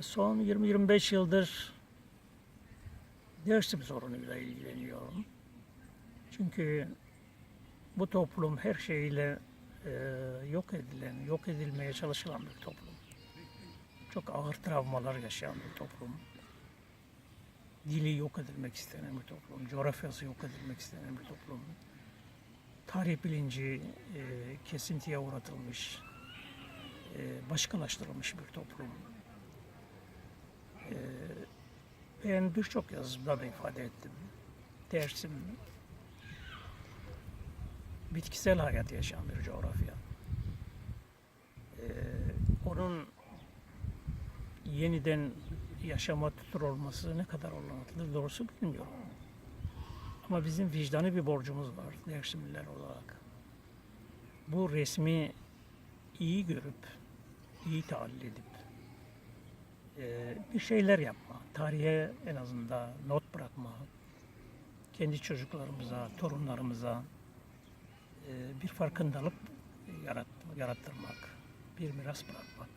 Son 20-25 yıldır Dersim sorunuyla ilgileniyorum. Çünkü bu toplum her şeyiyle e, yok edilen, yok edilmeye çalışılan bir toplum. Çok ağır travmalar yaşayan bir toplum. Dili yok edilmek istenen bir toplum. Coğrafyası yok edilmek istenen bir toplum. Tarih bilinci kesintiye uğratılmış, başkalaştırılmış bir toplum. Ben birçok yazımda da ifade ettim. Dersim bitkisel hayat yaşayan bir coğrafya. Onun yeniden yaşama tutur olması ne kadar olanaklıdır doğrusu bilmiyorum. Ama bizim vicdani bir borcumuz var Dersimliler olarak. Bu resmi iyi görüp, iyi tahlil edip bir şeyler yapma, tarihe en azından not bırakma, kendi çocuklarımıza, torunlarımıza bir farkındalık yarattırmak, bir miras bırakmak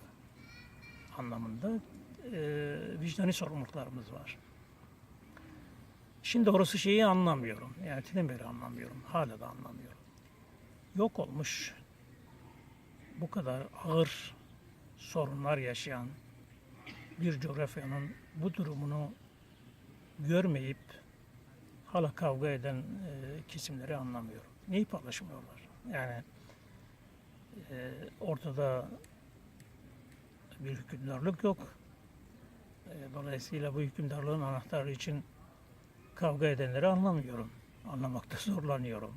anlamında vicdani sorumluluklarımız var. Şimdi doğrusu şeyi anlamıyorum. Yani teden beri anlamıyorum. Hala da anlamıyorum. Yok olmuş bu kadar ağır sorunlar yaşayan bir coğrafyanın bu durumunu görmeyip hala kavga eden kesimleri anlamıyorum. Neyi paylaşmıyorlar? Yani ortada bir hükümdarlık yok. Dolayısıyla bu hükümdarlığın anahtarı için kavga edenleri anlamıyorum. Anlamakta zorlanıyorum.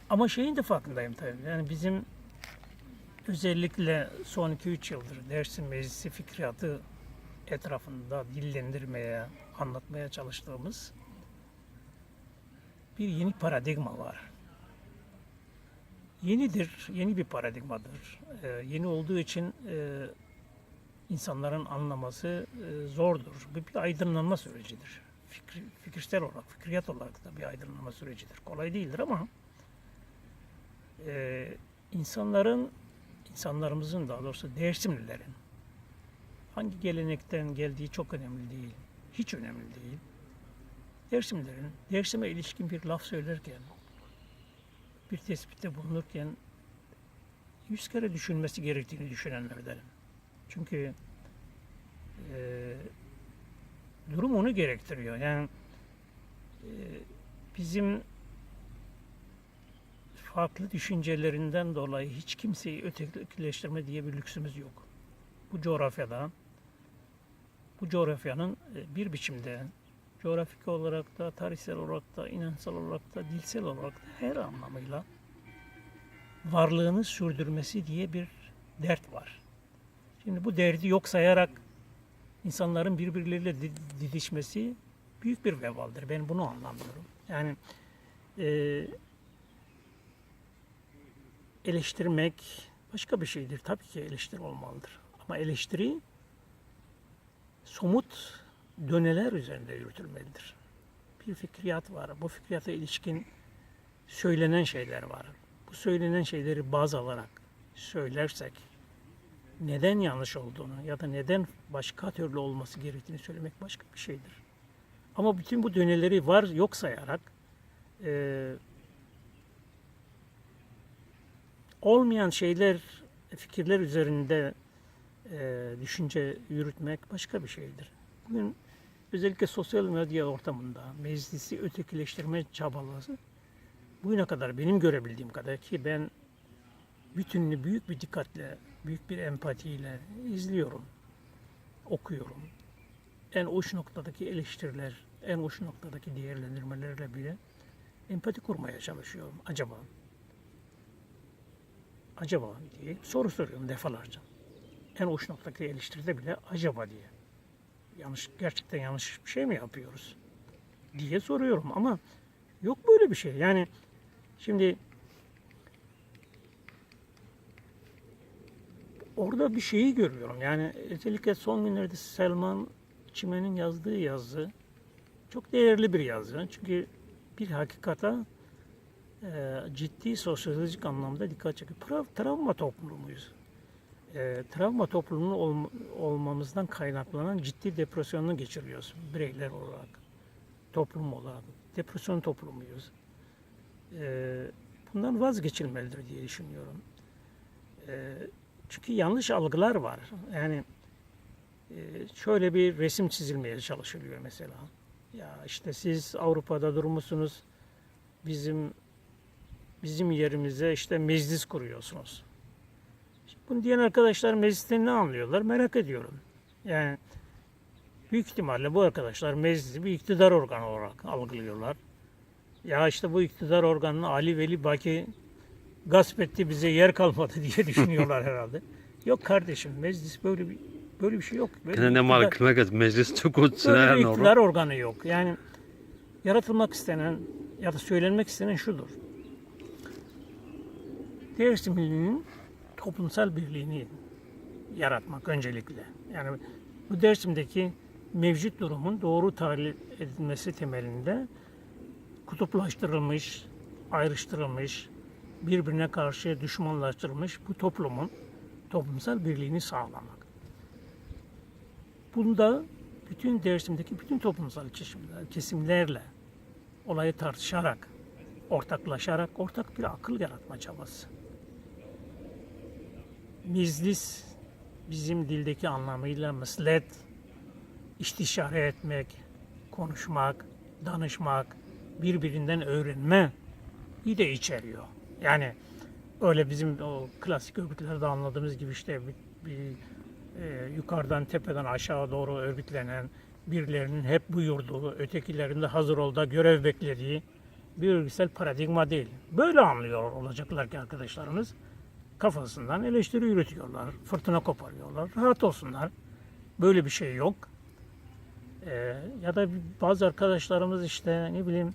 Ama şeyin de farkındayım tabii. Yani bizim özellikle son 2-3 yıldır Dersim Meclisi fikriyatı etrafında dillendirmeye, anlatmaya çalıştığımız bir yeni paradigma var. Yenidir, yeni bir paradigmadır. Yeni olduğu için insanların anlaması zordur. Bir aydınlanma sürecidir. Fikirsel olarak, fikriyat olarak da bir aydınlanma sürecidir. Kolay değildir ama insanlarımızın daha doğrusu Dersimlilerin hangi gelenekten geldiği çok önemli değil. Hiç önemli değil. Dersimlilerin Dersim'e ilişkin bir laf söylerken, bir tespitte bulunurken 100 kere düşünmesi gerektiğini düşünenlerdenim. Çünkü durum onu gerektiriyor. Yani bizim farklı düşüncelerinden dolayı hiç kimseyi ötekileştirme diye bir lüksümüz yok. Bu coğrafyada, bu coğrafyanın bir biçimde coğrafik olarak da, tarihsel olarak da, inançsal olarak da, dilsel olarak da her anlamıyla varlığını sürdürmesi diye bir dert var. Şimdi bu derdi yok sayarak insanların birbirleriyle didişmesi büyük bir vebaldir. Ben bunu anlamıyorum. Yani eleştirmek başka bir şeydir. Tabii ki eleştiri olmalıdır. Ama eleştiri somut döneler üzerinde yürütülmelidir. Bir fikriyat var. Bu fikriyata ilişkin söylenen şeyler var. Bu söylenen şeyleri baz alarak söylersek neden yanlış olduğunu ya da neden başka türlü olması gerektiğini söylemek başka bir şeydir. Ama bütün bu döneleri var yok sayarak olmayan şeyler, fikirler üzerinde düşünce yürütmek başka bir şeydir. Bugün özellikle sosyal medya ortamında meclisi ötekileştirme çabaları bugüne kadar benim görebildiğim kadar ki ben bütününü büyük bir dikkatle, büyük bir empatiyle izliyorum, okuyorum. En uç noktadaki eleştiriler, en uç noktadaki değerlendirmelerle bile empati kurmaya çalışıyorum. Acaba diye soru soruyorum defalarca. En uç noktadaki eleştiride bile acaba diye. Gerçekten yanlış bir şey mi yapıyoruz diye soruyorum ama yok böyle bir şey. Yani şimdi orada bir şeyi görüyorum. Yani özellikle son günlerde Selman Çimen'in yazdığı yazı çok değerli bir yazı. Çünkü bir hakikata ciddi sosyolojik anlamda dikkat çekiyor. Travma toplumuyuz. travma toplumu olmamızdan kaynaklanan ciddi depresyonu geçiriyoruz bireyler olarak, toplum olarak. Depresyon toplumuyuz. Bundan vazgeçilmelidir diye düşünüyorum. Çünkü yanlış algılar var. Yani şöyle bir resim çizilmeye çalışılıyor mesela. Ya işte siz Avrupa'da durmuşsunuz, bizim yerimize işte meclis kuruyorsunuz. Bunu diyen arkadaşlar meclisten ne anlıyorlar merak ediyorum. Yani büyük ihtimalle bu arkadaşlar meclisi bir iktidar organı olarak algılıyorlar. Ya işte bu iktidar organını Ali Veli Baki gasp etti, bize yer kalmadı diye düşünüyorlar herhalde. Yok kardeşim, meclis böyle bir şey yok. Kendine mal meclis çok uçsun böyle her bir ne iktidar organı yok. Yani yaratılmak istenen ya da söylenmek istenen şudur. Dersimli'nin toplumsal birliğini yaratmak öncelikle. Yani bu Dersim'deki mevcut durumun doğru tahlil edilmesi temelinde kutuplaştırılmış, ayrıştırılmış, birbirine karşı düşmanlaştırılmış bu toplumun toplumsal birliğini sağlamak. Bunda bütün Dersim'deki bütün toplumsal kesimlerle olayı tartışarak, ortaklaşarak ortak bir akıl yaratma çabası. Meclis bizim dildeki anlamıyla meslet, istişare etmek, konuşmak, danışmak, birbirinden öğrenme bir de içeriyor. Yani öyle bizim o klasik örgütlerde anladığımız gibi işte yukarıdan tepeden aşağı doğru örgütlenen birilerinin hep buyurduğu, ötekilerin de hazır ol da görev beklediği bir örgütsel paradigma değil. Böyle anlıyor olacaklar ki arkadaşlarımız kafasından eleştiri üretiyorlar, fırtına koparıyorlar, rahat olsunlar. Böyle bir şey yok. Ya da bazı arkadaşlarımız işte ne bileyim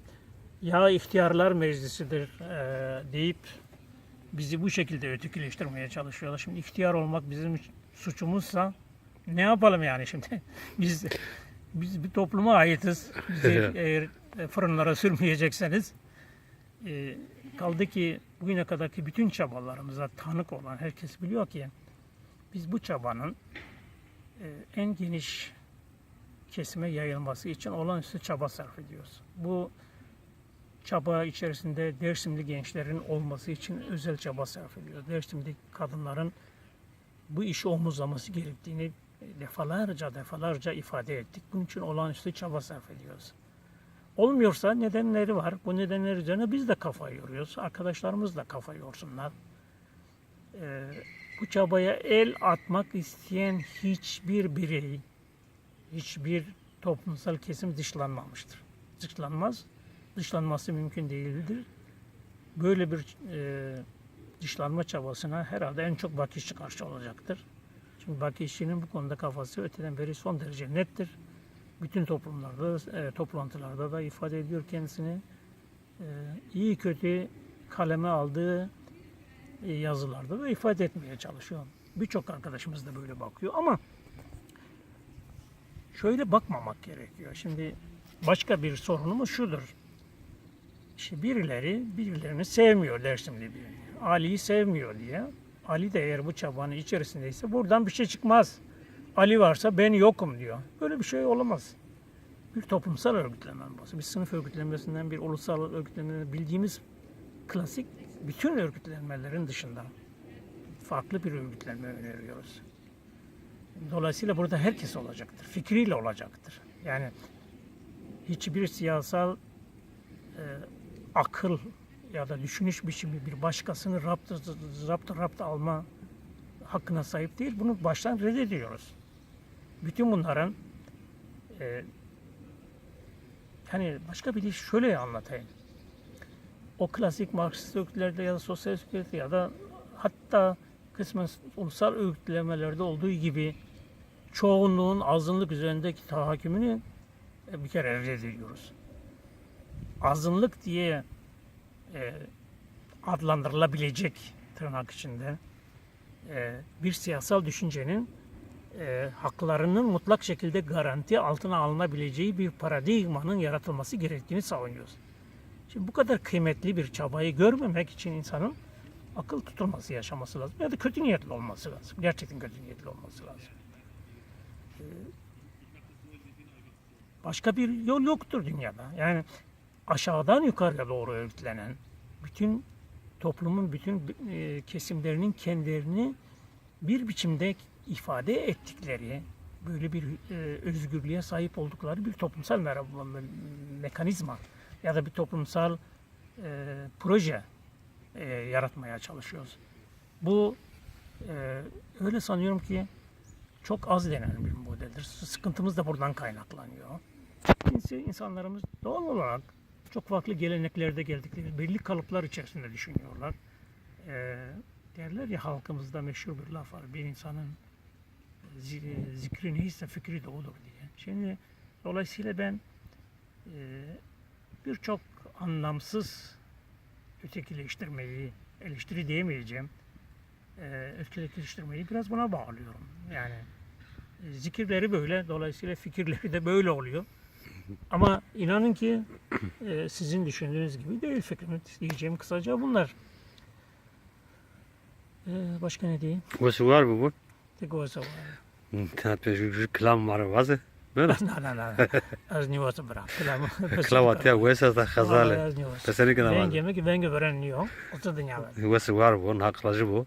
ya ihtiyarlar meclisidir deyip bizi bu şekilde ötekileştirmeye çalışıyorlar. Şimdi ihtiyar olmak bizim suçumuzsa ne yapalım yani şimdi? Biz bir topluma aitiz. Bizi eğer fırınlara sürmeyecekseniz kaldı ki bugüne kadarki bütün çabalarımıza tanık olan herkes biliyor ki biz bu çabanın en geniş kesime yayılması için olağanüstü çaba sarf ediyoruz. Bu çaba içerisinde Dersimli gençlerin olması için özel çaba sarf ediyoruz. Dersimli kadınların bu işi omuzlaması gerektiğini defalarca ifade ettik. Bunun için olağanüstü çaba sarf ediyoruz. Olmuyorsa nedenleri var. Bu nedenler üzerine biz de kafa yoruyoruz. Arkadaşlarımız da kafa yorsunlar. Bu çabaya el atmak isteyen hiçbir birey, hiçbir toplumsal kesim dışlanmamıştır. Dışlanmaz. Dışlanması mümkün değildir. Böyle bir dışlanma çabasına herhalde en çok Baki İşçi karşı olacaktır. Çünkü Baki İşçi'nin bu konuda kafası öteden beri son derece nettir. Bütün toplumlarda, toplantılarda da ifade ediyor kendisini. İyi kötü kaleme aldığı yazılarda da ifade etmeye çalışıyor. Birçok arkadaşımız da böyle bakıyor ama şöyle bakmamak gerekiyor. Şimdi başka bir sorunumuz şudur. İşte birilerini sevmiyor Dersimli birini. Ali'yi sevmiyor diye. Ali de eğer bu çabanın içerisindeyse buradan bir şey çıkmaz. Ali varsa ben yokum diyor. Böyle bir şey olamaz. Bir toplumsal örgütlenme olması, bir sınıf örgütlenmesinden, bir ulusal örgütlenmesinden bildiğimiz klasik bütün örgütlenmelerin dışında farklı bir örgütlenme öneriyoruz. Dolayısıyla burada herkes olacaktır. Fikriyle olacaktır. Yani hiçbir siyasal akıl ya da düşünüş biçimi bir başkasını rapt alma hakkına sahip değil. Bunu baştan reddediyoruz. Bütün bunların hani başka bir şöyle anlatayım. O klasik Marksist örgütlerde ya da sosyalist örgütlerde ya da hatta kısmen ulusal örgütlemelerde olduğu gibi çoğunluğun azınlık üzerindeki tahakkümünü bir kere reddediyoruz. Azınlık diye adlandırılabilecek tırnak içinde bir siyasal düşüncenin haklarının mutlak şekilde garanti altına alınabileceği bir paradigmanın yaratılması gerektiğini savunuyoruz. Şimdi bu kadar kıymetli bir çabayı görmemek için insanın akıl tutulması yaşaması lazım. Ya da kötü niyetli olması lazım. Gerçekten kötü niyetli olması lazım. Başka bir yol yoktur dünyada. Yani aşağıdan yukarıya doğru örgütlenen bütün toplumun bütün kesimlerinin kendilerini bir biçimde ifade ettikleri, böyle bir özgürlüğe sahip oldukları bir toplumsal mekanizma ya da bir toplumsal proje yaratmaya çalışıyoruz. Bu öyle sanıyorum ki çok az denen bir modeldir. Sıkıntımız da buradan kaynaklanıyor. İnsanlarımız doğal olarak çok farklı geleneklerde geldikleri, belli kalıplar içerisinde düşünüyorlar. Derler ya halkımızda meşhur bir laf var. Bir insanın zikri neyse fikri de odur diye. Şimdi dolayısıyla ben birçok anlamsız ötekileştirmeyi, eleştiri diyemeyeceğim, ötekileştirmeyi biraz buna bağlıyorum. Yani zikirleri böyle, dolayısıyla fikirleri de böyle oluyor. Ama inanın ki sizin düşündüğünüz gibi değil fikrimi diyeceğim kısaca bunlar. Başka ne diyeyim? Was var bu bu? Tek o zaman. Dat is klam var vazı. Böyle. Na. Az ni was bırak. Klavat ya wesa da khazale. Peseni kana var. Ben veren yok. O da dünya var. Was var bu naklacı bu.